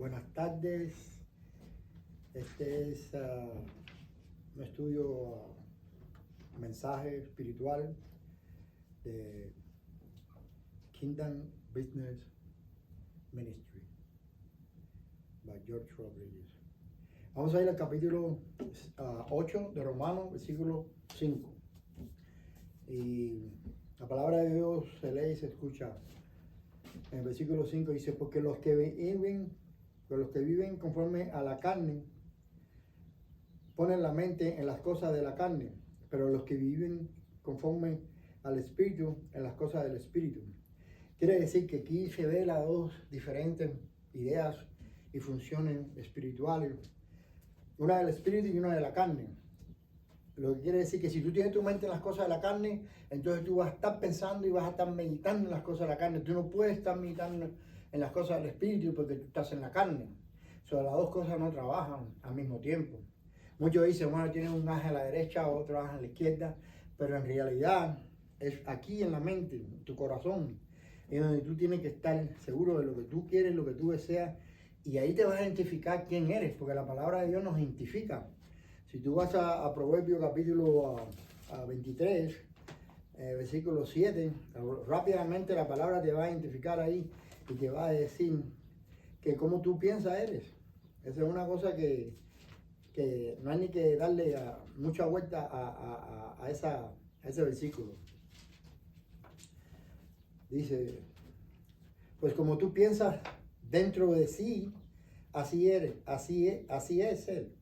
Buenas tardes. Este es un estudio, mensaje espiritual de Kingdom Business Ministry by George Rodriguez. Vamos a ir al capítulo 8 de Romanos, versículo 5. Y la palabra de Dios se lee y se escucha. En el versículo 5 dice, porque los que viven conforme a la carne, ponen la mente en las cosas de la carne, pero los que viven conforme al Espíritu, en las cosas del Espíritu. Quiere decir que aquí se ve las dos diferentes ideas y funciones espirituales, una del Espíritu y una de la carne. Lo que quiere decir que si tú tienes tu mente en las cosas de la carne, entonces tú vas a estar pensando y vas a estar meditando en las cosas de la carne. Tú no puedes estar meditando en las cosas del Espíritu porque tú estás en la carne. O sea, las dos cosas no trabajan al mismo tiempo. Muchos dicen, bueno, tienes un ángel a la derecha, otro ángel a la izquierda, pero en realidad es aquí en la mente, en tu corazón, es donde tú tienes que estar seguro de lo que tú quieres, lo que tú deseas, y ahí te vas a identificar quién eres, porque la palabra de Dios nos identifica. Si tú vas a Proverbios capítulo 23, versículo 7, rápidamente la palabra te va a identificar ahí y te va a decir que como tú piensas eres. Esa es una cosa que no hay ni que darle mucha vuelta a ese versículo. Dice, pues como tú piensas dentro de sí, así eres, así es él.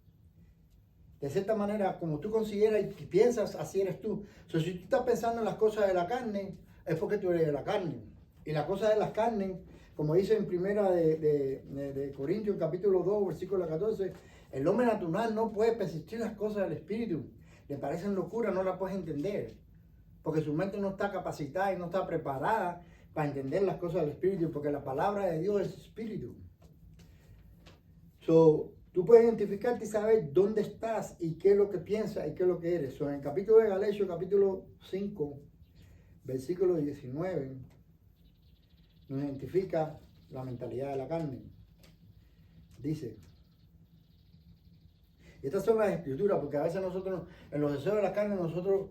De cierta manera, como tú consideras y piensas, así eres tú. So, si tú estás pensando en las cosas de la carne, es porque tú eres de la carne. Y las cosas de las carnes, como dice en primera de Corintios, capítulo 2, versículo 14, el hombre natural no puede persistir las cosas del Espíritu. Le parecen locura, no la puedes entender. Porque su mente no está capacitada y no está preparada para entender las cosas del Espíritu, porque la palabra de Dios es Espíritu. So, tú puedes identificarte y saber dónde estás y qué es lo que piensas y qué es lo que eres. So, en el capítulo de Galatios, capítulo 5, versículo 19, nos identifica la mentalidad de la carne. Dice, y estas son las escrituras, porque a veces nosotros, en los deseos de la carne, nosotros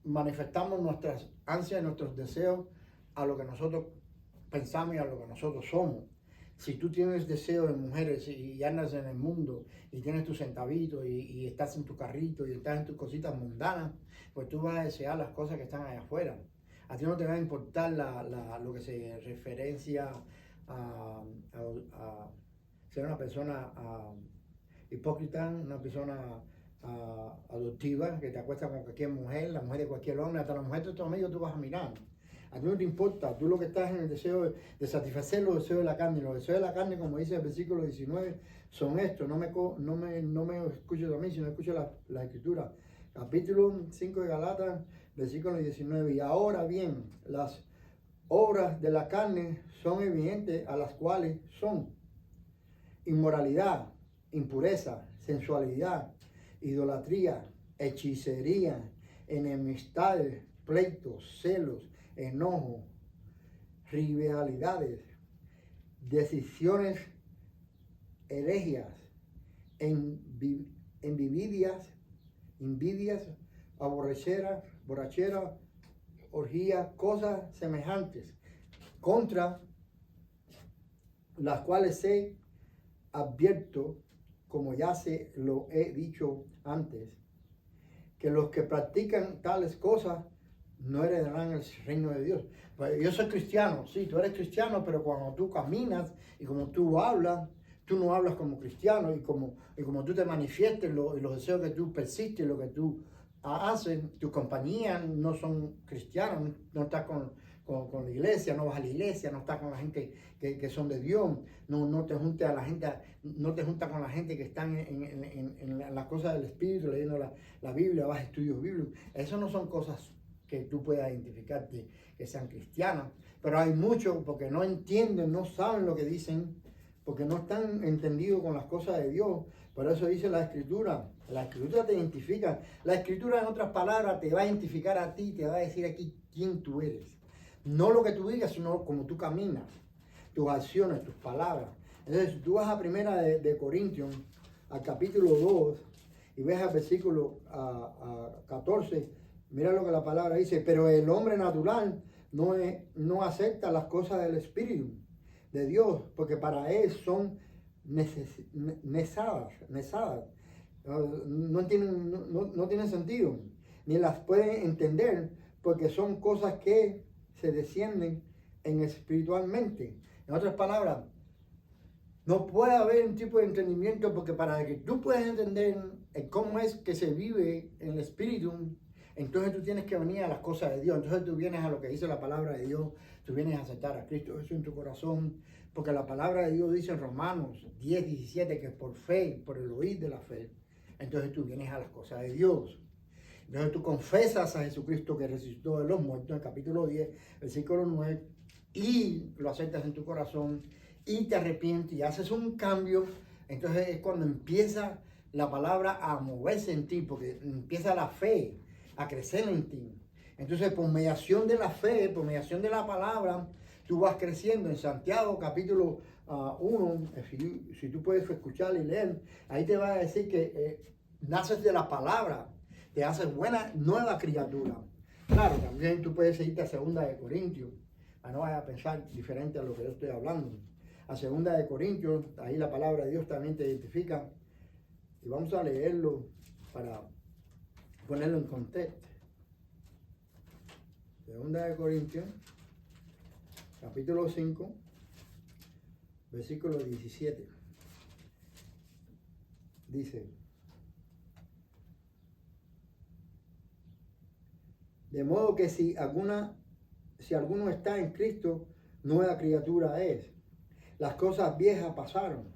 manifestamos nuestras ansias y nuestros deseos a lo que nosotros pensamos y a lo que nosotros somos. Si tú tienes deseo de mujeres y andas en el mundo y tienes tu centavito y estás en tu carrito y estás en tus cositas mundanas, pues tú vas a desear las cosas que están allá afuera. A ti no te va a importar lo que se referencia a ser una persona hipócrita, una persona adoptiva, que te acuesta con cualquier mujer, la mujer de cualquier hombre, hasta la mujer de tu amigo tú vas a mirar. A ti no te importa, tú lo que estás en el deseo de satisfacer los deseos de la carne. Los deseos de la carne, como dice el versículo 19, son estos. No me escuches a mí, sino escucho la escritura. Capítulo 5 de Galatas, versículo 19. Y ahora bien, las obras de la carne son evidentes, a las cuales son inmoralidad, impureza, sensualidad, idolatría, hechicería, enemistades, pleitos, celos, enojo, rivalidades, decisiones herejías, envidias, borrachera, orgías, cosas semejantes, contra las cuales se advierto, como ya se lo he dicho antes, que los que practican tales cosas no heredarán el reino de Dios. Pues yo soy cristiano, sí, tú eres cristiano, pero cuando tú caminas y como tú hablas, tú no hablas como cristiano y como tú te manifiestes los deseos que tú persistes, lo que tú haces, tus compañías no son cristianos, no estás con la iglesia, no vas a la iglesia, no estás con la gente que son de Dios, no te juntas a la gente, no te juntas con la gente que están en las cosas del Espíritu, leyendo la Biblia, vas a estudios bíblicos. Eso no son cosas que tú puedas identificarte que sean cristianas, pero hay muchos porque no entienden, no saben lo que dicen, porque no están entendidos con las cosas de Dios. Por eso dice la Escritura te identifica. La Escritura, en otras palabras, te va a identificar a ti, te va a decir aquí quién tú eres. No lo que tú digas, sino como tú caminas, tus acciones, tus palabras. Entonces, si tú vas a primera de Corintios, al capítulo 2, y ves al versículo 14, mira lo que la palabra dice, pero el hombre natural no acepta las cosas del Espíritu de Dios, porque para él son nezadas. No tienen sentido, ni las pueden entender, porque son cosas que se descienden en espiritualmente. En otras palabras, no puede haber un tipo de entendimiento, porque para que tú puedas entender cómo es que se vive en el espíritu, entonces tú tienes que venir a las cosas de Dios. Entonces tú vienes a lo que dice la palabra de Dios, tú vienes a aceptar a Cristo Jesús en tu corazón, porque la palabra de Dios dice en Romanos 10:17 que por fe, por el oír de la fe, entonces tú vienes a las cosas de Dios. Entonces tú confesas a Jesucristo que resucitó de los muertos, en el capítulo 10, versículo 9, y lo aceptas en tu corazón, y te arrepientes y haces un cambio. Entonces es cuando empieza la palabra a moverse en ti, porque empieza la fe a crecer en ti. Entonces, por mediación de la fe, por mediación de la palabra, tú vas creciendo. En Santiago capítulo 1, si tú puedes escuchar y leer, ahí te va a decir que naces de la palabra, te haces buena nueva criatura. Claro, también tú puedes irte a 2 Corintios, no vayas a pensar diferente a lo que yo estoy hablando. A 2 Corintios, ahí la palabra de Dios también te identifica, y vamos a leerlo para ponerlo en contexto. 2 Corintios, capítulo 5, versículo 17. Dice: de modo que si alguno está en Cristo, nueva criatura es. Las cosas viejas pasaron,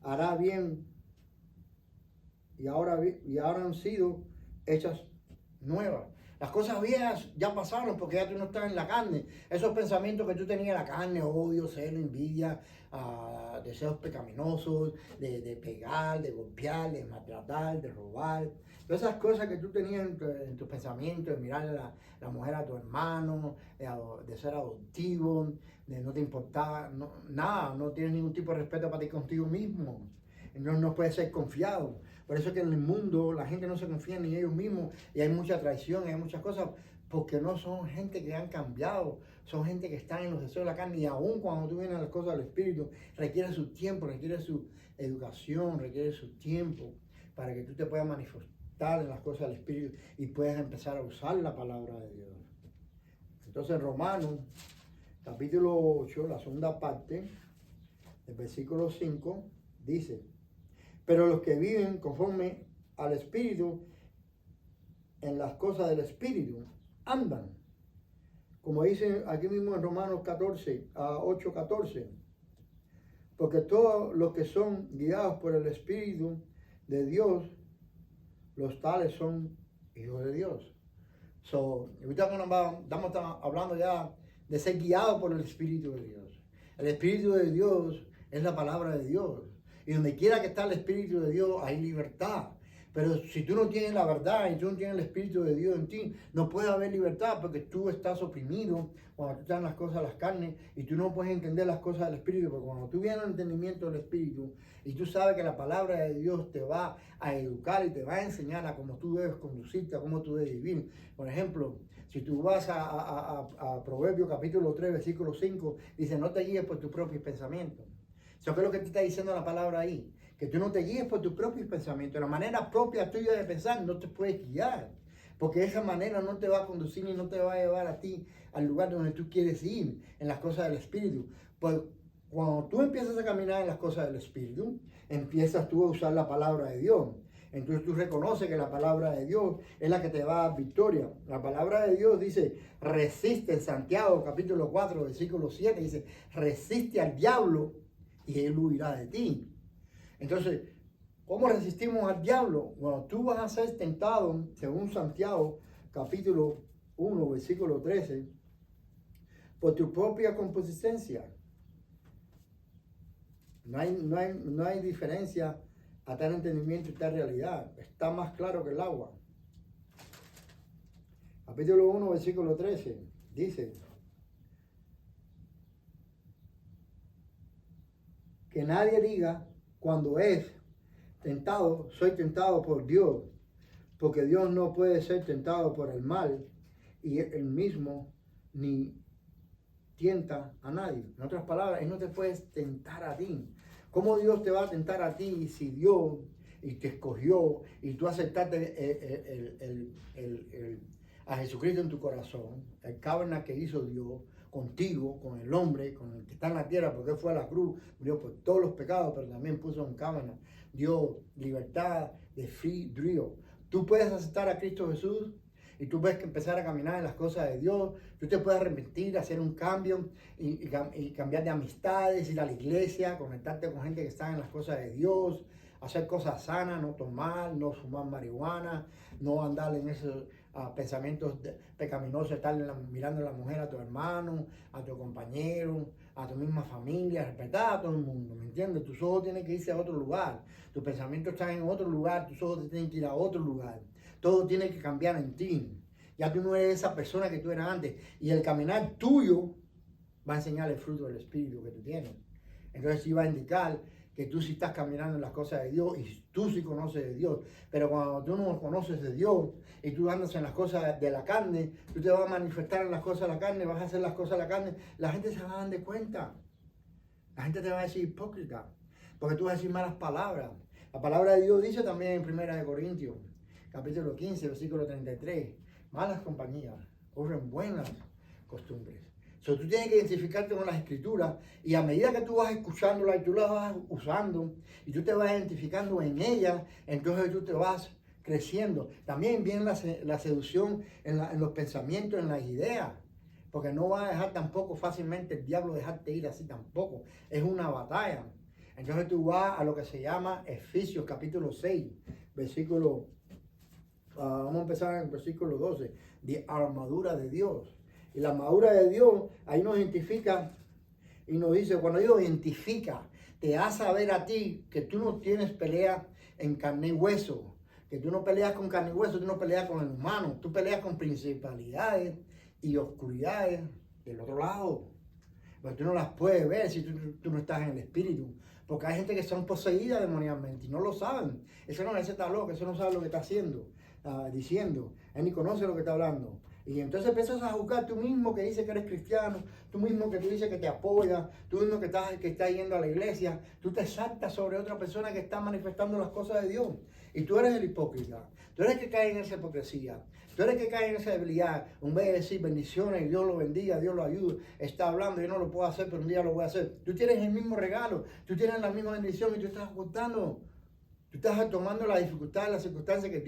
hará bien, y ahora han sido hechas nuevas. Las cosas viejas ya pasaron, porque ya tú no estás en la carne. Esos pensamientos que tú tenías en la carne, odio, celo, envidia, deseos pecaminosos, de pegar, de golpear, de maltratar, de robar. Todas esas cosas que tú tenías en tus pensamientos, de mirar a la mujer a tu hermano, de ser adoptivo, de no te importaba nada, no tienes ningún tipo de respeto para ti contigo mismo. No puedes ser confiado. Por eso es que en el mundo la gente no se confía ni en ellos mismos, y hay mucha traición, hay muchas cosas, porque no son gente que han cambiado, son gente que están en los deseos de la carne, y aún cuando tú vienes a las cosas del Espíritu, requiere su tiempo, requiere su educación, requiere su tiempo para que tú te puedas manifestar en las cosas del Espíritu y puedas empezar a usar la palabra de Dios. Entonces, Romanos, capítulo 8, la segunda parte, el versículo 5, dice: pero los que viven conforme al Espíritu, en las cosas del Espíritu, andan. Como dice aquí mismo en Romanos 8:14. Porque todos los que son guiados por el Espíritu de Dios, los tales son hijos de Dios. Ahorita estamos hablando ya de ser guiados por el Espíritu de Dios. El Espíritu de Dios es la palabra de Dios. Y donde quiera que está el Espíritu de Dios, hay libertad. Pero si tú no tienes la verdad y tú no tienes el Espíritu de Dios en ti, no puede haber libertad, porque tú estás oprimido cuando tú estás en las cosas de las carnes y tú no puedes entender las cosas del Espíritu. Porque cuando tú vienes al entendimiento del Espíritu y tú sabes que la palabra de Dios te va a educar y te va a enseñar a cómo tú debes conducirte, a cómo tú debes vivir. Por ejemplo, si tú vas a Proverbios capítulo 3, versículo 5, dice: no te guíes por tus propios pensamientos. ¿Eso qué es lo que te está diciendo la palabra ahí? Que tú no te guíes por tus propios pensamientos. La manera propia tuya de pensar no te puedes guiar, porque esa manera no te va a conducir ni no te va a llevar a ti al lugar donde tú quieres ir, en las cosas del Espíritu. Pues cuando tú empiezas a caminar en las cosas del Espíritu, empiezas tú a usar la palabra de Dios. Entonces tú reconoces que la palabra de Dios es la que te va a dar victoria. La palabra de Dios dice: resiste, en Santiago capítulo 4, versículo 7, dice: resiste al diablo y él huirá de ti. Entonces, ¿cómo resistimos al diablo? Bueno, tú vas a ser tentado, según Santiago, capítulo 1, versículo 13, por tu propia concupiscencia. No hay diferencia a tal entendimiento y tal realidad. Está más claro que el agua. Capítulo 1, versículo 13, dice que nadie diga cuando es tentado, soy tentado por Dios, porque Dios no puede ser tentado por el mal y él mismo ni tienta a nadie. En otras palabras, Él no te puede tentar a ti. ¿Cómo Dios te va a tentar a ti si Dios y te escogió y tú aceptaste a Jesucristo en tu corazón, el cábana que hizo Dios contigo, con el hombre, con el que está en la tierra, porque Él fue a la cruz, murió por todos los pecados, pero también puso un cábana, dio libertad de free will. Tú puedes aceptar a Cristo Jesús y tú puedes empezar a caminar en las cosas de Dios, tú te puedes arrepentir, hacer un cambio y cambiar de amistades, ir a la iglesia, conectarte con gente que está en las cosas de Dios, hacer cosas sanas, no tomar, no fumar marihuana, no andar en esos pensamientos pecaminosos, estar mirando a la mujer, a tu hermano, a tu compañero, a tu misma familia, respetar a todo el mundo, ¿me entiendes? Tus ojos tienen que irse a otro lugar, tus pensamientos están en otro lugar, tus ojos tienen que ir a otro lugar. Todo tiene que cambiar en ti. Ya tú no eres esa persona que tú eras antes. Y el caminar tuyo va a enseñar el fruto del Espíritu que tú tienes. Entonces sí va a indicar que tú sí estás caminando en las cosas de Dios y tú sí conoces de Dios. Pero cuando tú no conoces de Dios y tú andas en las cosas de la carne, tú te vas a manifestar en las cosas de la carne, vas a hacer las cosas de la carne, la gente se va a dar de cuenta. La gente te va a decir hipócrita, porque tú vas a decir malas palabras. La palabra de Dios dice también en 1 Corintios, capítulo 15, versículo 33, malas compañías corren buenas costumbres. Tú tienes que identificarte con las escrituras y a medida que tú vas escuchándolas y tú las vas usando y tú te vas identificando en ellas, entonces tú te vas creciendo. También viene la seducción en los pensamientos, en las ideas, porque no va a dejar tampoco fácilmente el diablo dejarte ir así tampoco. Es una batalla. Entonces tú vas a lo que se llama Efesios capítulo 6, versículo vamos a empezar en el versículo 12, de armadura de Dios. Y la armadura de Dios, ahí nos identifica y nos dice, cuando Dios identifica, te hace saber a ti que tú no tienes pelea en carne y hueso, que tú no peleas con carne y hueso, tú no peleas con el humano, tú peleas con principalidades y oscuridades del otro lado. Pero tú no las puedes ver si tú no estás en el espíritu. Porque hay gente que son poseídas demonialmente y no lo saben. Ese está loco, ese no sabe lo que está haciendo, diciendo. Él ni conoce lo que está hablando. Y entonces empiezas a juzgar tú mismo que dices que eres cristiano, tú mismo que tú dices que te apoya, tú mismo que estás yendo a la iglesia, tú te saltas sobre otra persona que está manifestando las cosas de Dios. Y tú eres el hipócrita, tú eres el que cae en esa hipocresía, tú eres el que cae en esa debilidad. Un vez de decir bendiciones, y Dios lo bendiga, Dios lo ayude, está hablando, yo no lo puedo hacer, pero un día lo voy a hacer. Tú tienes el mismo regalo, tú tienes la misma bendición y tú estás ocultando. Tú estás tomando la dificultad, las circunstancias que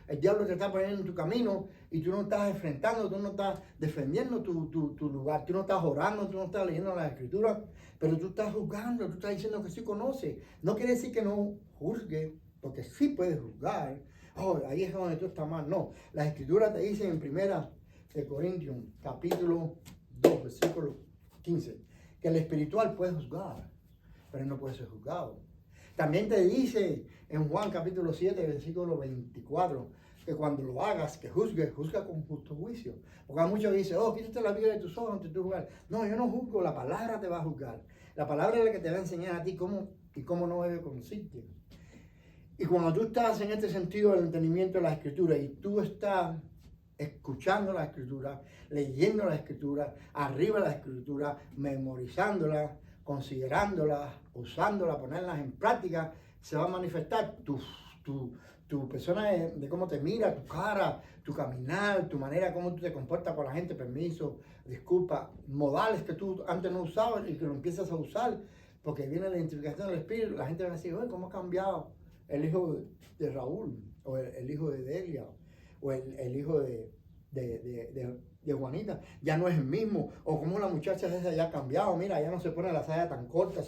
el diablo te está poniendo en tu camino y tú no estás enfrentando, tú no estás defendiendo tu lugar, tú no estás orando, tú no estás leyendo las escrituras, pero tú estás juzgando, tú estás diciendo que sí conoces. No quiere decir que no juzgue, porque sí puedes juzgar. Oh, ahí es donde tú estás mal. No, las escrituras te dicen en 1 Corintios, capítulo 2, versículo 15, que el espiritual puede juzgar, pero no puede ser juzgado. También te dice en Juan capítulo 7, versículo 24, que cuando lo hagas, que juzga con justo juicio. Porque hay muchos que dicen, oh, quítate la Biblia de tus ojos antes de juzgar. No, yo no juzgo, la palabra te va a juzgar. La palabra es la que te va a enseñar a ti cómo y cómo no debe conducirte. Y cuando tú estás en este sentido del entendimiento de la escritura y tú estás escuchando la escritura, leyendo la escritura, arriba de la escritura, memorizándola, considerándolas, usándolas, ponerlas en práctica, se va a manifestar tu persona de cómo te mira, tu cara, tu caminar, tu manera, cómo tú te comportas con la gente, permiso, disculpa, modales que tú antes no usabas y que lo empiezas a usar, porque viene la identificación del espíritu, la gente va a decir, oye, ¿cómo ha cambiado el hijo de Raúl? O el hijo de Delia, o el hijo de Juanita, ya no es el mismo, o como la muchacha esa ya ha cambiado, mira, ya no se pone la saya tan corta,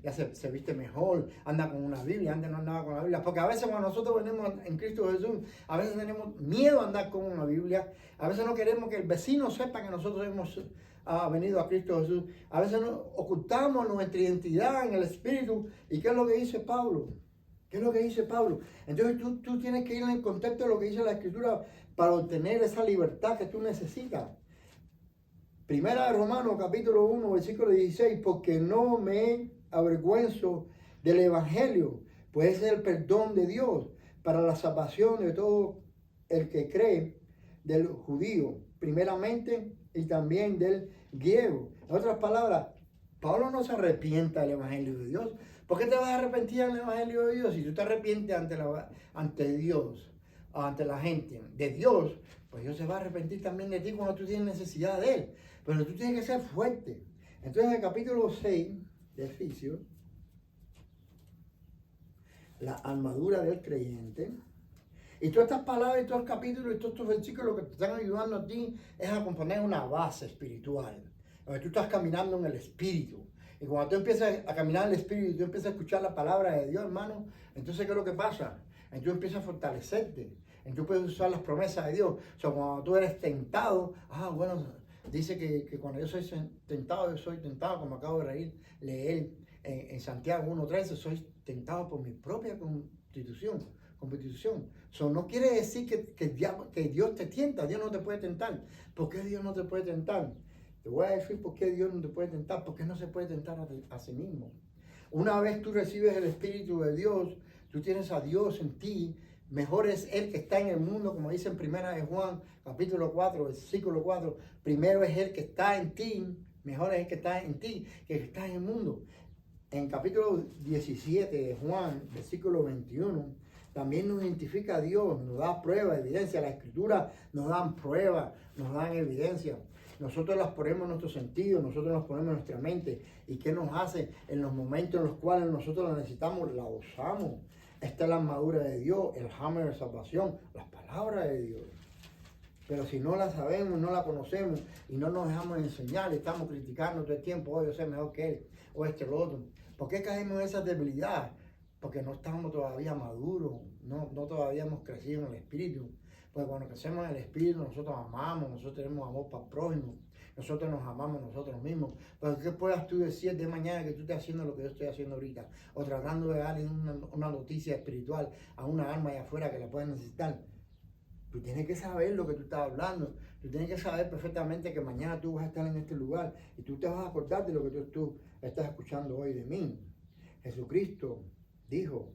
ya se viste mejor, anda con una Biblia, antes no andaba con la Biblia, porque a veces cuando nosotros venimos en Cristo Jesús, a veces tenemos miedo a andar con una Biblia, a veces no queremos que el vecino sepa que nosotros hemos venido a Cristo Jesús, a veces ocultamos nuestra identidad en el Espíritu. ¿Y qué es lo que dice Pablo? ¿Qué es lo que dice Pablo? Entonces tú tienes que ir en el contexto de lo que dice la Escritura para obtener esa libertad que tú necesitas. Primera de Romanos, capítulo 1, versículo 16, porque no me avergüenzo del Evangelio, pues es el perdón de Dios para la salvación de todo el que cree, del judío, primeramente, y también del griego. En otras palabras, Pablo no se arrepienta del Evangelio de Dios. ¿Por qué te vas a arrepentir del Evangelio de Dios? Si tú te arrepientes ante Dios, ante la gente de Dios, pues Dios se va a arrepentir también de ti cuando tú tienes necesidad de Él. Pero tú tienes que ser fuerte. Entonces, en el capítulo 6 de Efesios, la armadura del creyente, y todas estas palabras y todos los capítulos y todos estos versículos que te están ayudando a ti es a componer una base espiritual, donde tú estás caminando en el Espíritu. Y cuando tú empiezas a caminar en el Espíritu y tú empiezas a escuchar la palabra de Dios, hermano, entonces ¿qué es lo que pasa? Entonces tú empiezas a fortalecerte, entonces tú puedes usar las promesas de Dios. O sea, cuando tú eres tentado, bueno, dice que cuando yo soy tentado, como acabo de leer en Santiago 1:13, soy tentado por mi propia competición. No quiere decir que Dios te tienta. Dios no te puede tentar. ¿Por qué Dios no te puede tentar? Te voy a decir por qué Dios no te puede tentar. Porque no se puede tentar a sí mismo. Una vez tú recibes el Espíritu de Dios, tú tienes a Dios en ti. Mejor es Él que está en el mundo, como dice en 1 de Juan, capítulo 4, versículo 4. Primero es Él que está en ti. Mejor es el que está en ti que el que está en el mundo. En capítulo 17 de Juan, versículo 21, también nos identifica a Dios, nos da prueba, evidencia. La Escritura nos dan prueba, nos dan evidencia. Nosotros las ponemos en nuestro sentido, nosotros las ponemos en nuestra mente. ¿Y qué nos hace? En los momentos en los cuales nosotros la necesitamos, la usamos. Esta es la armadura de Dios, el hammer de salvación, las palabras de Dios. Pero si no la sabemos, no la conocemos y no nos dejamos enseñar, estamos criticando todo el tiempo, yo sé mejor que él, o lo otro. ¿Por qué caemos en esa debilidad? Porque no estamos todavía maduros, no todavía hemos crecido en el Espíritu. Porque cuando crecemos en el Espíritu, nosotros amamos, nosotros tenemos amor para el prójimo, nosotros nos amamos nosotros mismos. Pero ¿qué puedas tú decir de mañana que tú estés haciendo lo que yo estoy haciendo ahorita? O tratando de darle una noticia espiritual a una alma allá afuera que la pueda necesitar. Tú tienes que saber lo que tú estás hablando. Tú tienes que saber perfectamente que mañana tú vas a estar en este lugar y tú te vas a acordar de lo que tú estás escuchando hoy de mí. Jesucristo dijo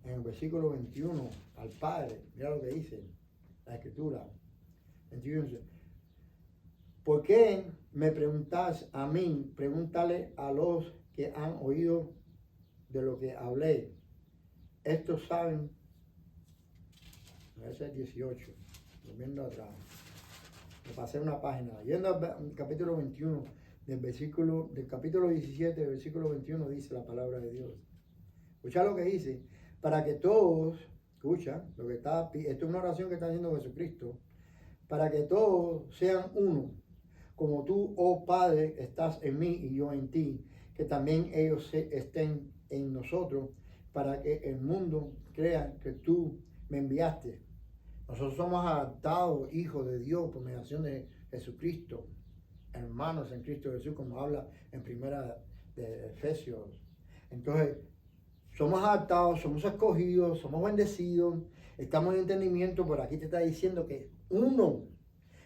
en el versículo 21 al Padre, mira lo que dice la Escritura. 21. ¿Por qué me preguntas a mí? Pregúntale a los que han oído de lo que hablé. Estos saben. Ese es 18, volviendo atrás. Me pasé una página. Yendo al capítulo 21, del capítulo 17, del versículo 21, dice la palabra de Dios. Escucha lo que dice. Para que todos, escucha, esto es una oración que está haciendo Jesucristo. Para que todos sean uno, como tú, oh Padre, estás en mí y yo en ti, que también ellos estén en nosotros, para que el mundo crea que tú me enviaste. Nosotros somos adoptados hijos de Dios por mediación de Jesucristo, hermanos en Cristo Jesús, como habla en primera de Efesios. Entonces, somos adoptados, somos escogidos, somos bendecidos, estamos en entendimiento, pero aquí te está diciendo que uno,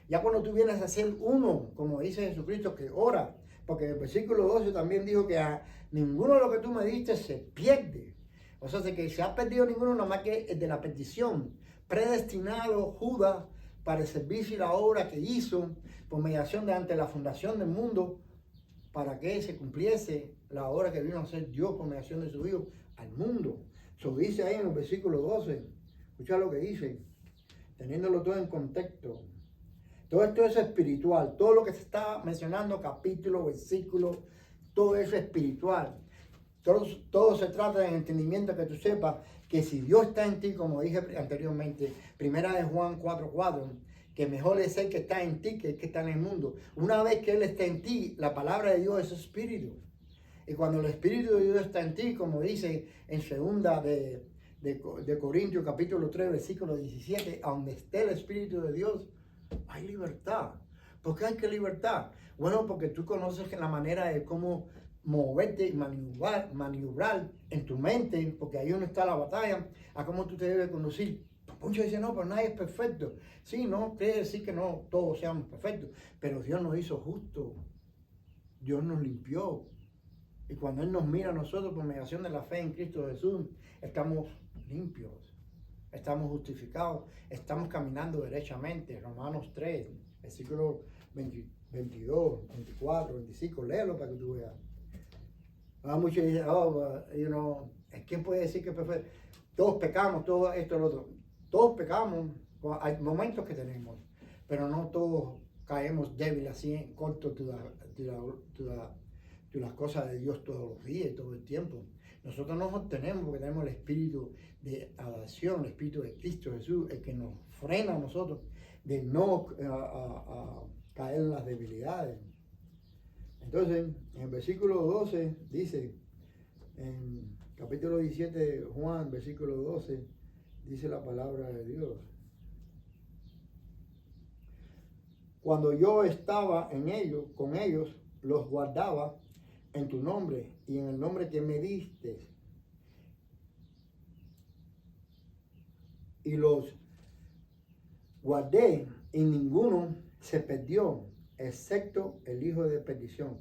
ya cuando tú vienes a ser uno, como dice Jesucristo, que ora, porque en el versículo 12 también dijo que a ninguno de lo que tú me diste se pierde. O sea, que se ha perdido ninguno, nada más que el de la petición. Predestinado Judas para el servicio y la obra que hizo por mediación de ante la fundación del mundo, para que se cumpliese la obra que vino a hacer Dios por mediación de su Hijo al mundo. Eso dice ahí en el versículo 12. Escucha lo que dice, teniéndolo todo en contexto. Todo esto es espiritual. Todo lo que se está mencionando, capítulo, versículo, todo eso es espiritual. Todo se trata del entendimiento, que tú sepas que si Dios está en ti, como dije anteriormente, primera de Juan 4:4, que mejor es el que está en ti que el que está en el mundo. Una vez que Él está en ti, la palabra de Dios es espíritu. Y cuando el Espíritu de Dios está en ti, como dice en segunda de Corintios capítulo 3, versículo 17, donde esté el Espíritu de Dios, hay libertad. ¿Por qué hay que libertad? Bueno, porque tú conoces la manera de cómo moverte y maniobrar en tu mente, porque ahí donde está la batalla, a cómo tú te debes conducir. Muchos dicen, no, pero nadie es perfecto. Sí, no quiere decir que no todos seamos perfectos, pero Dios nos hizo justos. Dios nos limpió. Y cuando Él nos mira a nosotros por mediación de la fe en Cristo Jesús, estamos limpios, estamos justificados, estamos caminando derechamente. Romanos 3, versículo 22, 24, 25, léelo para que tú veas. Muchos dicen, ¿quién puede decir que es perfecto? Todos pecamos, todo esto, lo otro. Todos pecamos, hay momentos que tenemos, pero no todos caemos débiles así, corto de las cosas de Dios todos los días y todo el tiempo. Nosotros nos obtenemos porque tenemos el espíritu de adoración, el espíritu de Cristo Jesús, el que nos frena a nosotros de no caer en las debilidades. Entonces, en el versículo 12 dice, en capítulo 17 de Juan, versículo 12, dice la palabra de Dios. Cuando yo estaba en ellos, con ellos, los guardaba en tu nombre y en el nombre que me diste. Y los guardé y ninguno se perdió, excepto el hijo de perdición,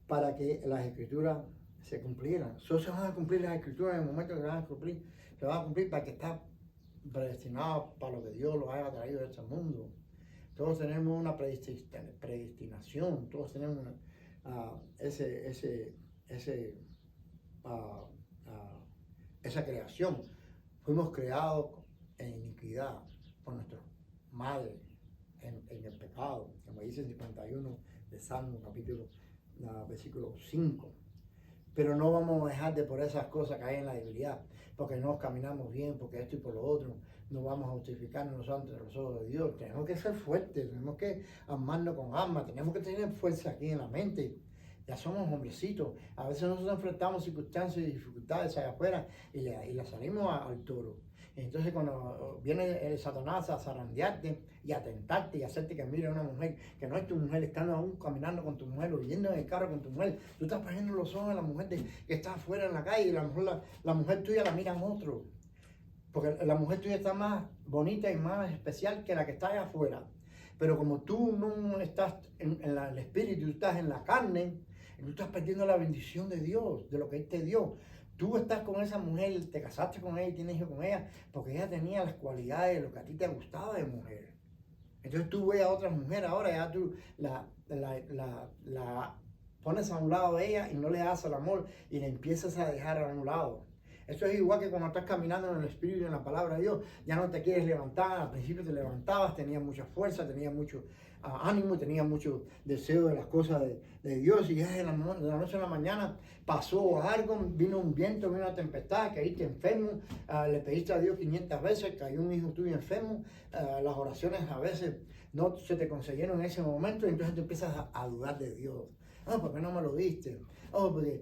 para que las escrituras se cumplieran. Solo se van a cumplir las escrituras en el momento que se van a cumplir. Se van a cumplir para que está predestinado para lo que Dios los haya traído de este mundo. Todos tenemos una predestinación, todos tenemos esa creación. Fuimos creados en iniquidad por nuestra madre, en el pecado, como dice el 51 de Salmo, capítulo, versículo 5. Pero no vamos a dejar de por esas cosas caer en la debilidad, porque no caminamos bien, porque esto y por lo otro, no vamos a justificarnos ante los ojos de Dios. Tenemos que ser fuertes, tenemos que amarnos con alma, tenemos que tener fuerza aquí en la mente. Ya somos hombrecitos. A veces nosotros enfrentamos circunstancias y dificultades allá afuera y la salimos al toro. Entonces cuando viene el Satanás a zarandearte y a tentarte y a hacerte que mire a una mujer que no es tu mujer, estando aún caminando con tu mujer o yendo en el carro con tu mujer, tú estás poniendo los ojos a la mujer que está afuera en la calle y la mujer tuya la miran otro. Porque la mujer tuya está más bonita y más especial que la que está allá afuera. Pero como tú no estás en el espíritu, tú estás en la carne, tú estás perdiendo la bendición de Dios, de lo que Él te dio. Tú estás con esa mujer, te casaste con ella y tienes hijos con ella, porque ella tenía las cualidades de lo que a ti te gustaba de mujer. Entonces tú ves a otra mujer ahora, ya tú la pones a un lado de ella y no le das el amor y la empiezas a dejar a un lado. Eso es igual que cuando estás caminando en el Espíritu y en la palabra de Dios, ya no te quieres levantar. Al principio te levantabas, tenías mucha fuerza, tenías mucho ánimo, tenías mucho deseo de las cosas de Dios. Y ya de la noche a la mañana pasó algo, vino un viento, vino una tempestad, caíste enfermo, le pediste a Dios 500 veces, cayó un hijo tuyo enfermo. Las oraciones a veces no se te concedieron en ese momento y entonces tú empiezas a dudar de Dios. ¿Por qué no me lo diste? Porque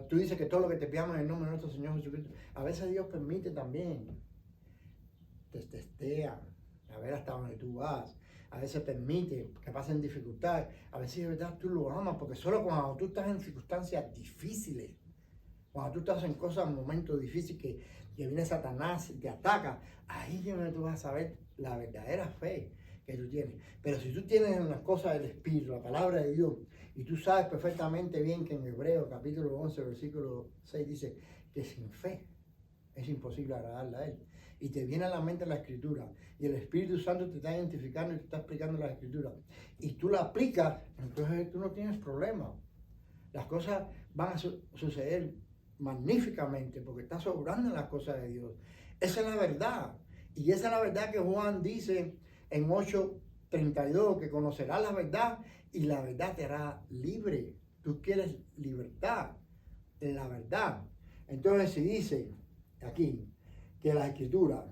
tú dices que todo lo que te pidamos en el nombre de nuestro Señor Jesucristo, a veces Dios permite también, te testea, a ver hasta dónde tú vas, a veces permite que pasen dificultades, a veces de verdad tú lo amas, porque solo cuando tú estás en circunstancias difíciles, cuando tú estás en cosas, en momentos difíciles que viene Satanás y te ataca, ahí es donde tú vas a saber la verdadera fe que tú tienes. Pero si tú tienes las cosas del Espíritu, la palabra de Dios, y tú sabes perfectamente bien que en Hebreos capítulo 11, versículo 6 dice que sin fe es imposible agradarle a Él. Y te viene a la mente la Escritura, y el Espíritu Santo te está identificando y te está explicando la Escritura, y tú la aplicas, entonces tú no tienes problema. Las cosas van a suceder magníficamente porque estás obrando en las cosas de Dios. Esa es la verdad. Y esa es la verdad que Juan dice en 8:32, que conocerás la verdad y la verdad te hará libre. Tú quieres libertad en la verdad. Entonces si dice aquí que la Escritura,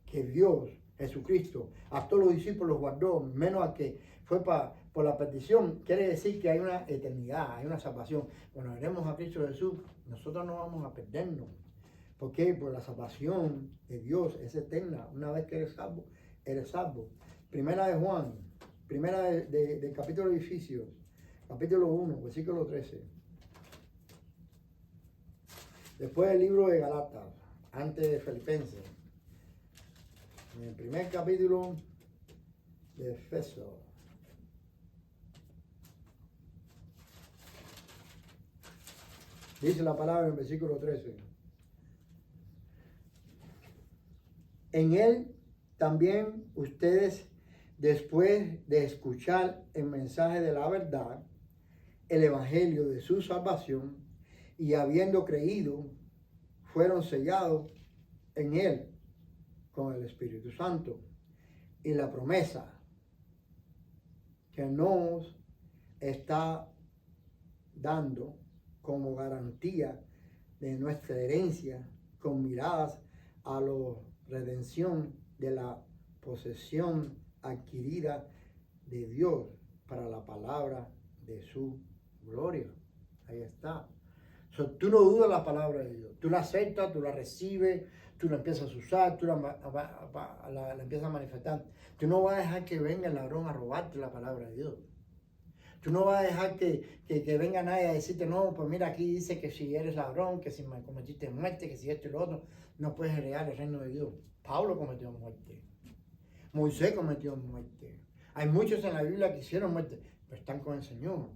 que Dios, Jesucristo, a todos los discípulos guardó, menos al que fue por la perdición, quiere decir que hay una eternidad, hay una salvación. Cuando veremos a Cristo Jesús, nosotros no vamos a perdernos. ¿Por qué? Por la salvación de Dios es eterna. Una vez que eres salvo, eres salvo. Primera de Juan, primera del capítulo de Efesios, capítulo 1, versículo 13. Después del libro de Galatas, antes de Filipenses, en el primer capítulo de Efesios. Dice la palabra en el versículo 13. En él también ustedes, después de escuchar el mensaje de la verdad, el evangelio de su salvación, y habiendo creído, fueron sellados en él con el Espíritu Santo y la promesa que nos está dando como garantía de nuestra herencia, con miradas a la redención de la posesión adquirida de Dios para la palabra de su gloria. Ahí está. Tú no dudas la palabra de Dios. Tú la aceptas, tú la recibes, tú la empiezas a usar, tú la empiezas a manifestar. Tú no vas a dejar que venga el ladrón a robarte la palabra de Dios. Tú no vas a dejar que venga nadie a decirte, no, pues mira, aquí dice que si eres ladrón, que si cometiste muerte, que si esto y lo otro, no puedes heredar el reino de Dios. Pablo cometió muerte. Moisés cometió muerte. Hay muchos en la Biblia que hicieron muerte, pero están con el Señor.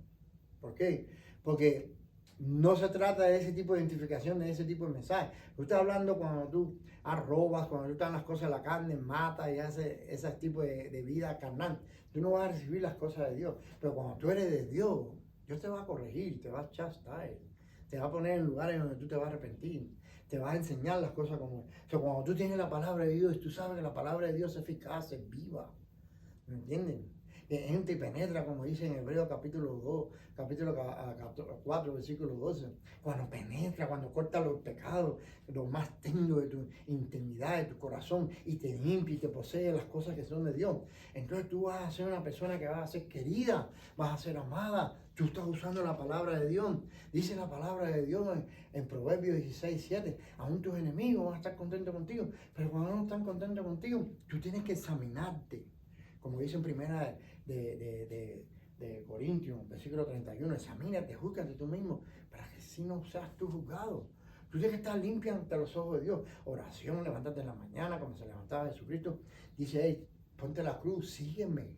¿Por qué? Porque no se trata de ese tipo de identificación, de ese tipo de mensaje. Tú estás hablando cuando tú robas, cuando tú estás en las cosas de la carne, matas y haces ese tipo de vida carnal. Tú no vas a recibir las cosas de Dios. Pero cuando tú eres de Dios, Dios te va a corregir, te va a chastisar, te va a poner en lugares donde tú te vas a arrepentir, te va a enseñar las cosas como... O sea, cuando tú tienes la palabra de Dios, tú sabes que la palabra de Dios es eficaz, es viva. ¿Me entienden? Gente penetra, como dice en Hebreos capítulo 2, capítulo 4, versículo 12. Cuando penetra, cuando corta los pecados, lo más tengo de tu intimidad, de tu corazón, y te limpia y te posee las cosas que son de Dios. Entonces tú vas a ser una persona que va a ser querida, vas a ser amada. Tú estás usando la palabra de Dios. Dice la palabra de Dios en Proverbios 16, 7. Aún tus enemigos van a estar contentos contigo, pero cuando no están contentos contigo, tú tienes que examinarte. Como dice en primera de Corintios, versículo 31, examínate, júzgate tú mismo, para que si no seas tú juzgado. Tú tienes que estar limpio ante los ojos de Dios. Oración, levántate en la mañana, como se levantaba Jesucristo. Dice, hey, ponte la cruz, sígueme,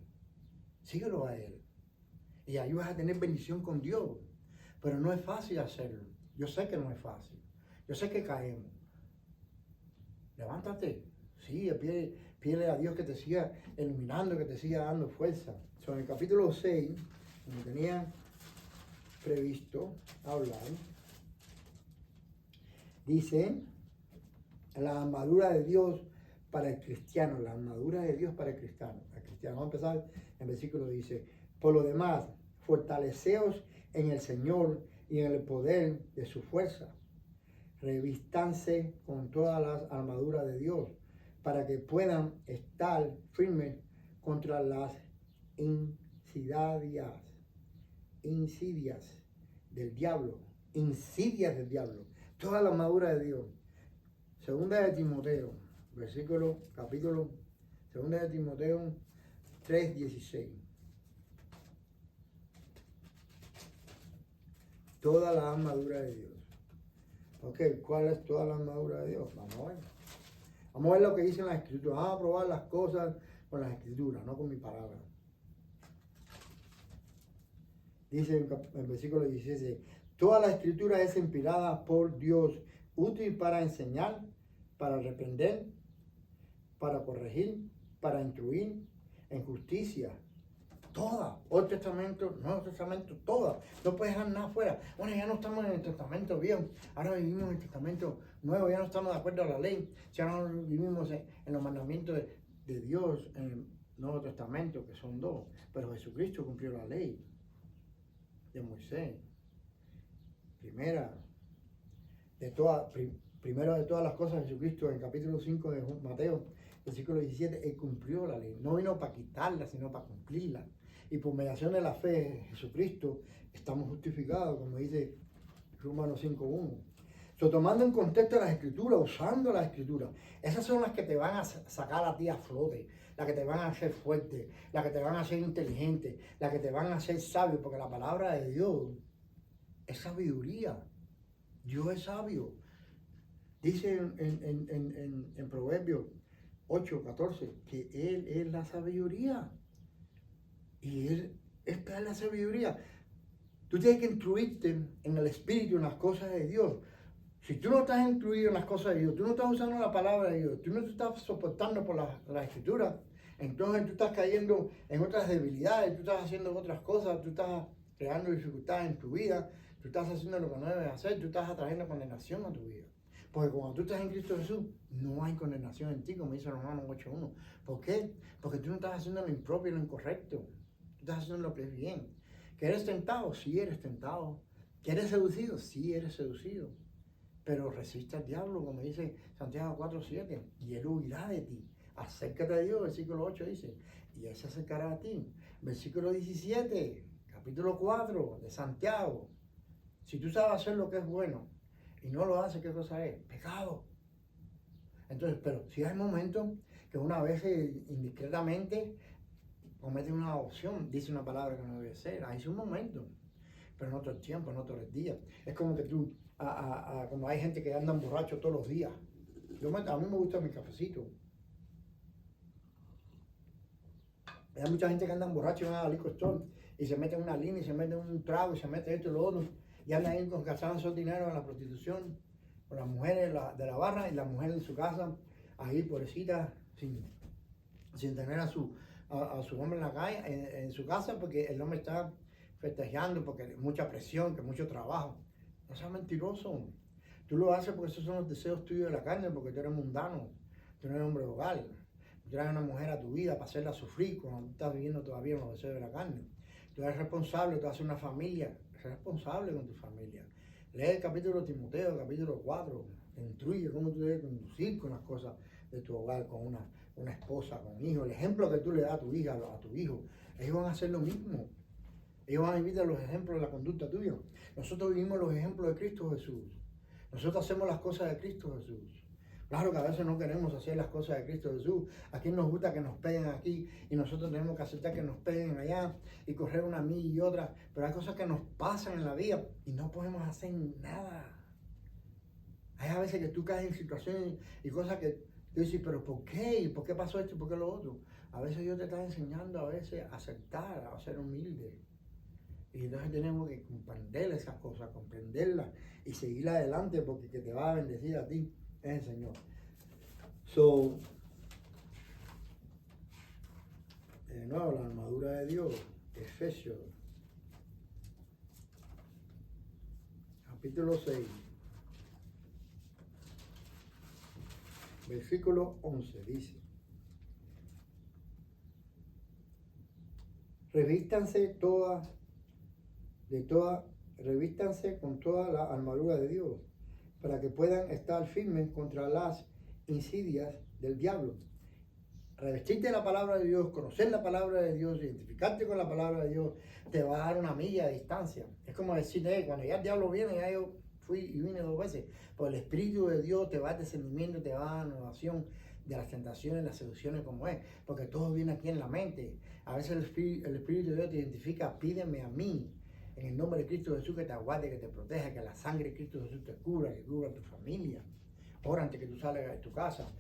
síguelo a Él. Y ahí vas a tener bendición con Dios. Pero no es fácil hacerlo. Yo sé que no es fácil. Yo sé que caemos. Levántate, sí, pídele a Dios que te siga iluminando, que te siga dando fuerza. En el capítulo 6, como tenía previsto hablar, dice la armadura de Dios para el cristiano, la armadura de Dios para el cristiano. Vamos a empezar en el versículo, dice, por lo demás, fortaleceos en el Señor y en el poder de su fuerza. Revístanse con todas las armaduras de Dios, para que puedan estar firmes contra las insidias del diablo, toda la armadura de Dios. Segunda de Timoteo, segunda de Timoteo 3:16. Toda la armadura de Dios. Ok, ¿cuál es toda la armadura de Dios? Vamos a ver. Vamos a ver lo que dice en la Escritura. Vamos a probar las cosas con las Escrituras, no con mi palabra. Dice en el versículo 16, toda la Escritura es inspirada por Dios, útil para enseñar, para reprender, para corregir, para instruir en justicia. Toda, Old Testamento, Nuevo Testamento, toda. No puedes dejar nada fuera. Bueno, ya no estamos en el Testamento viejo, ahora vivimos en el Testamento nuevo, ya no estamos de acuerdo a la ley, ya no vivimos en los mandamientos de Dios en el Nuevo Testamento, que son dos. Pero Jesucristo cumplió la ley de Moisés. Primero de todas las cosas, Jesucristo, en el capítulo 5 de Mateo, versículo 17, Él cumplió la ley. No vino para quitarla, sino para cumplirla. Y por mediación de la fe en Jesucristo, estamos justificados, como dice Romanos 5:1. Tomando en contexto las Escrituras, usando las Escrituras, esas son las que te van a sacar a ti a flote, las que te van a hacer fuerte, las que te van a hacer inteligente, las que te van a hacer sabio, porque la palabra de Dios es sabiduría. Dios es sabio. Dice en Proverbios 8:14 que Él es la sabiduría. Y esta es la sabiduría. Tú tienes que instruirte en el Espíritu, en las cosas de Dios. Si tú no estás incluido en las cosas de Dios, tú no estás usando la palabra de Dios, tú no te estás soportando por la Escritura, entonces tú estás cayendo en otras debilidades, tú estás haciendo otras cosas, tú estás creando dificultades en tu vida, tú estás haciendo lo que no debes hacer, tú estás atrayendo condenación a tu vida. Porque cuando tú estás en Cristo Jesús, no hay condenación en ti, como dice Romanos 8:1. ¿Por qué? Porque tú no estás haciendo lo impropio y lo incorrecto. Tú estás haciendo lo que es bien. ¿Que eres tentado? Sí eres tentado. ¿Que eres seducido? Sí eres seducido. Pero resiste al diablo, como dice Santiago 4:7, y él huirá de ti. Acércate a Dios, versículo 8 dice, y él se acercará a ti. Versículo 17, capítulo 4 de Santiago. Si tú sabes hacer lo que es bueno y no lo haces, ¿qué cosa es? Pecado. Entonces, pero si hay momentos que una vez indiscretamente comete una opción, dice una palabra que no debe ser, hay un momento, pero no todo el tiempo, no todos los días. Es como que tú, cuando hay gente que anda borracho todos los días. A mí me gusta mi cafecito. Hay mucha gente que anda borracho en una liquor store y se mete en una línea y se mete en un trago y se mete esto y lo otro. Y andan ahí gastando su dinero en la prostitución, con las mujeres de la barra y las mujeres en su casa, ahí pobrecita, sin tener a su hombre en la calle, en su casa, porque el hombre está festejando, porque mucha presión, que mucho trabajo. No seas mentiroso. Tú lo haces porque esos son los deseos tuyos de la carne, porque tú eres mundano, tú no eres hombre de hogar. Tú traes una mujer a tu vida para hacerla sufrir cuando tú estás viviendo todavía en los deseos de la carne. Tú eres responsable, tú haces una familia, eres responsable con tu familia. Lee el capítulo de Timoteo, capítulo 4, te instruye cómo tú debes conducir con las cosas de tu hogar, con una esposa, con un hijo. El ejemplo que tú le das a tu hija, a tu hijo, ellos van a hacer lo mismo. Ellos van a vivir los ejemplos de la conducta tuya. Nosotros vivimos los ejemplos de Cristo Jesús. Nosotros hacemos las cosas de Cristo Jesús. Claro que a veces no queremos hacer las cosas de Cristo Jesús. A quien nos gusta que nos peguen aquí y nosotros tenemos que aceptar que nos peguen allá y correr una milla y otra. Pero hay cosas que nos pasan en la vida y no podemos hacer nada. Hay a veces que tú caes en situaciones y cosas que tú dices, pero ¿por qué? ¿Y por qué pasó esto y por qué lo otro? A veces Dios te está enseñando a veces a aceptar, a ser humilde. Y entonces tenemos que comprender esas cosas, comprenderlas y seguir adelante porque que te va a bendecir a ti es el Señor. De nuevo, la armadura de Dios, Efesios, capítulo 6, versículo 11, dice, revístanse con toda la armadura de Dios, para que puedan estar firmes contra las insidias del diablo. Revestirte de la palabra de Dios, conocer la palabra de Dios, identificarte con la palabra de Dios, te va a dar una milla de distancia. Es como decir, cuando ya el diablo viene, ya yo fui y vine 2 veces, pues el Espíritu de Dios te va a dar discernimiento, te va a dar renovación de las tentaciones, las seducciones como es, porque todo viene aquí en la mente. A veces el Espíritu de Dios te identifica, pídeme a mí, en el nombre de Cristo Jesús, que te aguarde, que te proteja, que la sangre de Cristo Jesús te cubra, que cubra a tu familia. Ora antes que tú salgas de tu casa.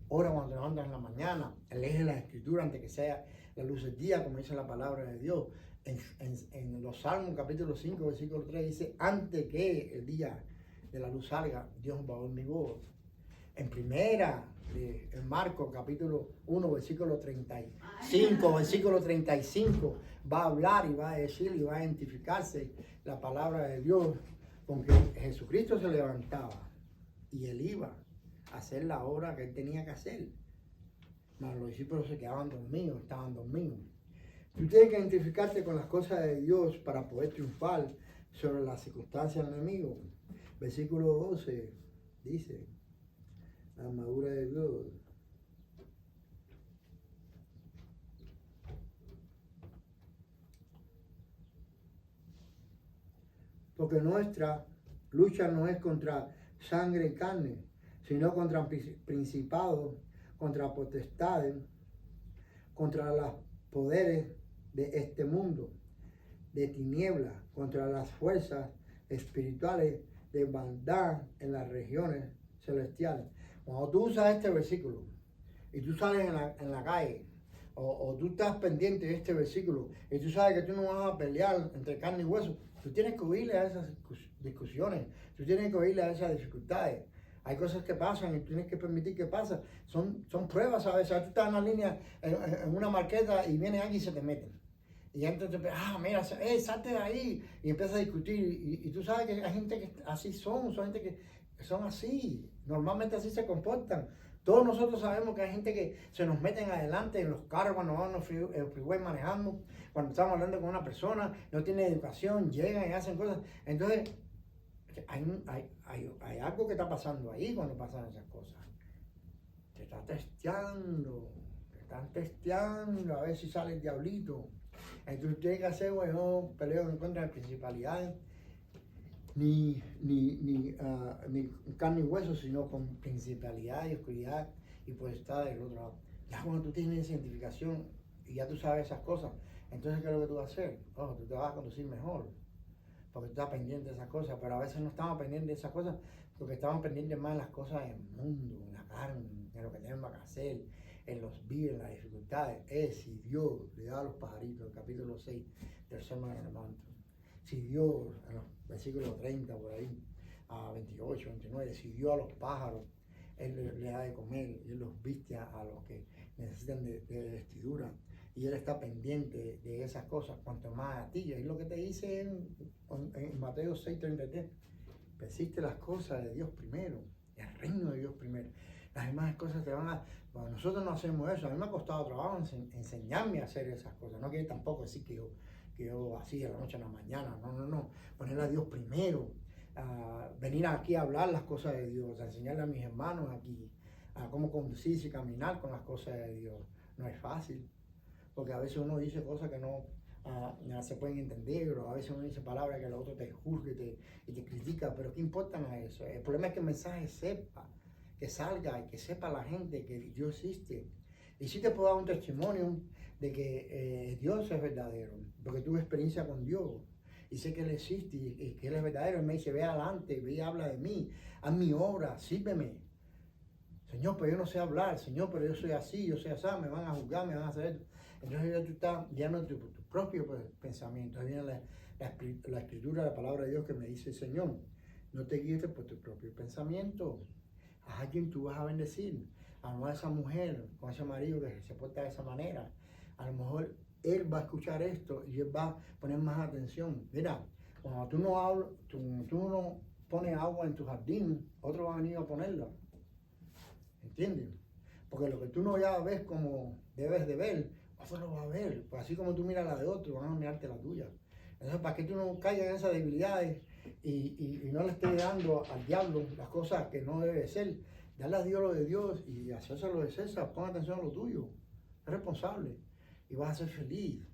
Ora cuando te levantas en la mañana. Lee la Escritura antes que sea la luz del día, como dice la palabra de Dios. En los Salmos, capítulo 5, versículo 3, dice, antes que el día de la luz salga, Dios va a oír mi voz. En Marcos, capítulo 1, versículo 35, versículo 35, va a hablar y va a decir y va a identificarse la palabra de Dios con que Jesucristo se levantaba y él iba a hacer la obra que él tenía que hacer. Mas los discípulos se quedaban dormidos, estaban dormidos. Tú tienes que identificarte con las cosas de Dios para poder triunfar sobre las circunstancias del enemigo. Versículo 12 dice, la armadura de Dios. Porque nuestra lucha no es contra sangre y carne, sino contra principados, contra potestades, contra los poderes de este mundo, de tinieblas, contra las fuerzas espirituales de maldad en las regiones celestiales. Cuando tú usas este versículo y tú sales en la calle, o tú estás pendiente de este versículo y tú sabes que tú no vas a pelear entre carne y hueso, tú tienes que oírle a esas discusiones, tú tienes que oírle a esas dificultades. Hay cosas que pasan y tú tienes que permitir que pasen. Son pruebas, ¿sabes? O sea, tú estás en la línea, en una marqueta y viene alguien y se te mete. Y entonces, mira, salte de ahí. Y empieza a discutir. Y tú sabes que hay gente que así son gente que son así. Normalmente así se comportan. Todos nosotros sabemos que hay gente que se nos meten adelante en los carros cuando vamos en el freeway manejando, cuando estamos hablando con una persona, no tiene educación, llegan y hacen cosas. Entonces, hay algo que está pasando ahí cuando pasan esas cosas. Te están testeando, a ver si sale el diablito. Entonces tienes que hacer, no peleo en contra de principalidades, ni carne y hueso, sino con principalidad y oscuridad y potestad del otro lado. Ya cuando tú tienes esa identificación y ya tú sabes esas cosas, entonces ¿qué es lo que tú vas a hacer? Tú te vas a conducir mejor, porque tú estás pendiente de esas cosas, pero a veces no estamos pendientes de esas cosas, porque estamos pendientes más de las cosas del mundo, en la carne, en lo que tenemos que hacer, en los vídeos, en las dificultades. Si Dios le da a los pajaritos, el capítulo 6 del Sermón del Monte, si Dios, en los versículos 30 por ahí, a 28, 29, si Dios a los pájaros, Él le da de comer, y Él los viste a los que necesitan de vestidura, y Él está pendiente de esas cosas, cuanto más a ti. Y es lo que te dice en Mateo 6:33, persiste las cosas de Dios primero, el reino de Dios primero. Las demás cosas te van a... Bueno, nosotros no hacemos eso. A mí me ha costado trabajo enseñarme a hacer esas cosas. No quiere tampoco decir que yo así de la noche a la mañana. No. Poner a Dios primero. Venir aquí a hablar las cosas de Dios. A enseñarle a mis hermanos aquí a cómo conducirse y caminar con las cosas de Dios. No es fácil. Porque a veces uno dice cosas que no se pueden entender. O a veces uno dice palabras que el otro te juzga y te critica. Pero ¿qué importa a eso? El problema es que el mensaje sepa, que salga y que sepa la gente que Dios existe. Y sí te puedo dar un testimonio de que Dios es verdadero, porque tuve experiencia con Dios y sé que Él existe y que Él es verdadero. Él me dice, ve adelante, ve y habla de mí, haz mi obra, sírveme. Señor, pero yo no sé hablar, Señor, pero yo soy así, me van a juzgar, me van a hacer esto. Entonces ya tú estás lleno de tu propio pensamiento. Ahí viene la escritura, la palabra de Dios que me dice, Señor, no te guíes por tu propio pensamiento. A quien tú vas a bendecir, a lo mejor esa mujer con ese marido que se porta de esa manera, a lo mejor él va a escuchar esto y él va a poner más atención. Mira, cuando tú no pones agua en tu jardín, otros van a venir a ponerla, ¿entiendes? Porque lo que tú no ya ves como debes de ver, otro lo va a ver, pues así como tú miras la de otro, van a mirarte la tuya. Entonces, ¿para que tú no caigas en esas debilidades y no le estés dando al diablo las cosas que no debe ser? Darle a Dios lo de Dios y a César lo de César. Pon atención a lo tuyo. Es responsable. Y vas a ser feliz.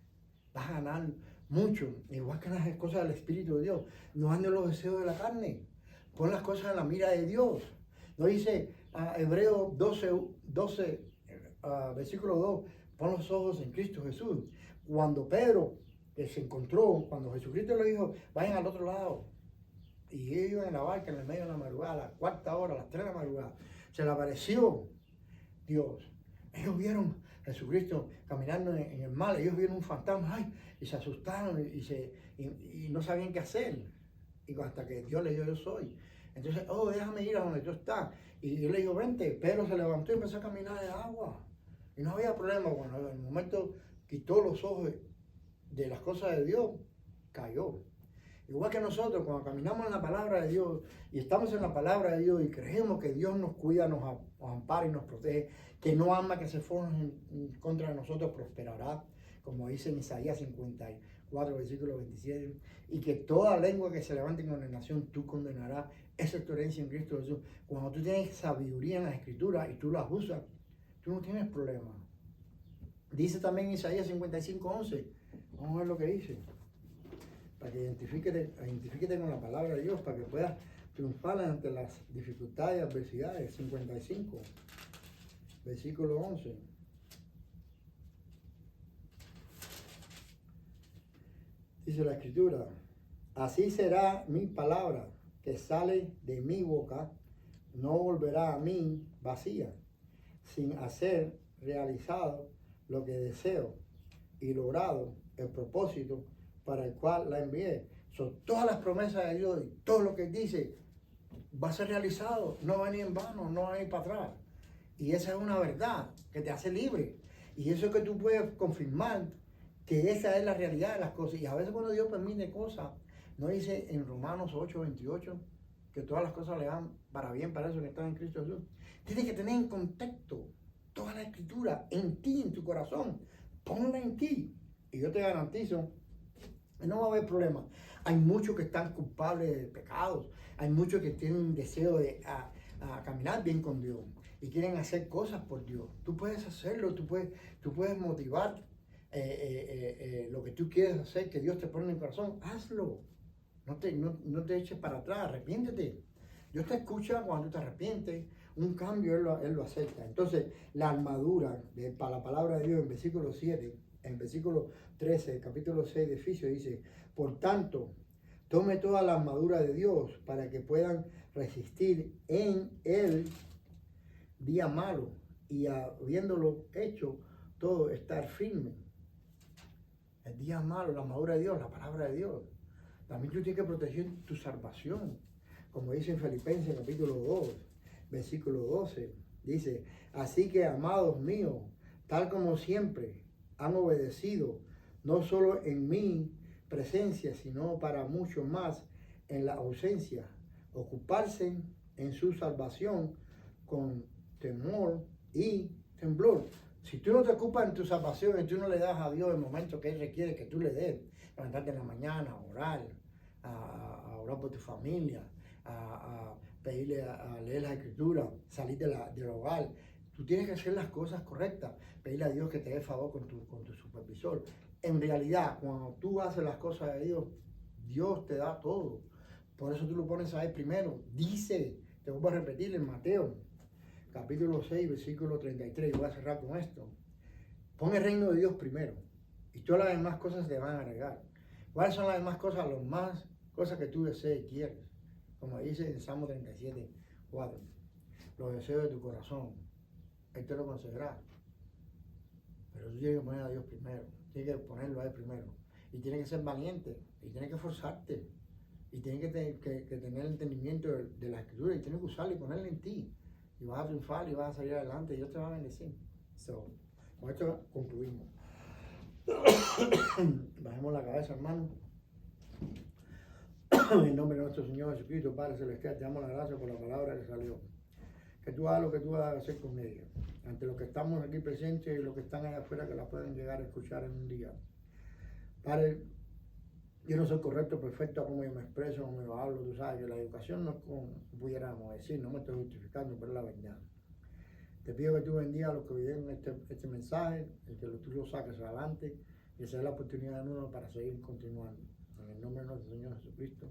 Vas a ganar mucho. Igual que las cosas del Espíritu de Dios. No andes los deseos de la carne. Pon las cosas en la mira de Dios. No dice Hebreos 12, versículo 2. Pon los ojos en Cristo Jesús. Cuando Pedro se encontró, cuando Jesucristo le dijo, vayan al otro lado. Y ellos iban en la barca en el medio de la madrugada, a la 4:00, a las 3 de la madrugada. Se le apareció Dios. Ellos vieron a Jesucristo caminando en el mar. Ellos vieron un fantasma, y se asustaron y no sabían qué hacer. Y hasta que Dios le dijo, yo soy. Entonces, déjame ir a donde tú estás. Y yo le digo, vente. Pedro se levantó y empezó a caminar en el agua. Y no había problema. Cuando en el momento quitó los ojos de las cosas de Dios, cayó. Igual que nosotros, cuando caminamos en la palabra de Dios y estamos en la palabra de Dios y creemos que Dios nos cuida, nos ampara y nos protege, que no arma que se forme en contra de nosotros prosperará, como dice en Isaías 54, versículo 27, y que toda lengua que se levante en condenación tú condenarás. Esa es tu herencia en Cristo Jesús. Cuando tú tienes sabiduría en las Escrituras y tú las usas, tú no tienes problema. Dice también Isaías 55:11. Vamos a ver lo que dice. Para que identifíquete con la palabra de Dios, para que puedas triunfar ante las dificultades y adversidades. 55, versículo 11. Dice la Escritura, así será mi palabra que sale de mi boca, no volverá a mí vacía, sin hacer realizado lo que deseo y logrado el propósito para el cual la envié. Son todas las promesas de Dios y todo lo que dice va a ser realizado, no va a venir en vano, no va a ir para atrás. Y esa es una verdad que te hace libre. Y eso es que tú puedes confirmar que esa es la realidad de las cosas. Y a veces cuando Dios permite cosas, no dice en Romanos 8:28 que todas las cosas le dan para bien para eso que están en Cristo Jesús. Tienes que tener en contexto toda la escritura en ti, en tu corazón. Ponla en ti. Y yo te garantizo que no va a haber problema. Hay muchos que están culpables de pecados. Hay muchos que tienen un deseo de a caminar bien con Dios y quieren hacer cosas por Dios. Tú puedes hacerlo, tú puedes motivar lo que tú quieres hacer, que Dios te pone en el corazón. Hazlo. No te eches para atrás, arrepiéntete. Dios te escucha cuando tú te arrepientes. Un cambio Él lo acepta. Entonces, la armadura, para la palabra de Dios, en versículo 7, en versículo 13, capítulo 6 de Efesios, dice: por tanto, tome toda la armadura de Dios para que puedan resistir en el día malo y habiéndolo hecho todo, estar firme. El día malo, la armadura de Dios, la palabra de Dios. También tú tienes que proteger tu salvación. Como dice en Filipenses capítulo 2, versículo 12. Dice: así que, amados míos, tal como siempre han obedecido, no solo en mi presencia, sino para mucho más en la ausencia, ocuparse en su salvación con temor y temblor. Si tú no te ocupas en tu salvación y tú no le das a Dios el momento que Él requiere que tú le des, levantarte en la mañana, orar, a orar por tu familia, a pedirle, a leer la escritura, salir del hogar. Tú tienes que hacer las cosas correctas, pedirle a Dios que te dé favor con tu supervisor. En realidad, cuando tú haces las cosas de Dios, Dios te da todo. Por eso tú lo pones a Él primero. Dice, te vuelvo a repetir en Mateo, capítulo 6, versículo 33, y voy a cerrar con esto. Pon el reino de Dios primero, y todas las demás cosas te van a agregar. ¿Cuáles son las demás cosas? Las más cosas que tú desees y quieres. Como dice en Salmo 37, 4. Los deseos de tu corazón, Él te lo concederá. Pero tú tienes que poner a Dios primero, tienes que ponerlo a Él primero. Y tienes que ser valiente, y tienes que esforzarte, y tienes que tener el entendimiento de la escritura, y tienes que usarlo y ponerlo en ti. Y vas a triunfar y vas a salir adelante, y Dios te va a bendecir. Con esto concluimos. Bajemos la cabeza, hermano. En el nombre de nuestro Señor Jesucristo, Padre Celestial, te damos la gracia por la palabra que salió. Que tú hagas lo que tú vas a hacer con ella. Ante los que estamos aquí presentes y los que están allá afuera que la pueden llegar a escuchar en un día. Padre, yo no soy correcto, perfecto como yo me expreso, como yo hablo. Tú sabes que la educación no es como pudiéramos decir, no me estoy justificando, pero es la verdad. Te pido que tú bendigas a los que oyen este mensaje, y que tú lo saques adelante, y esa es la oportunidad de nuevo para seguir continuando. En el nombre de nuestro Señor Jesucristo.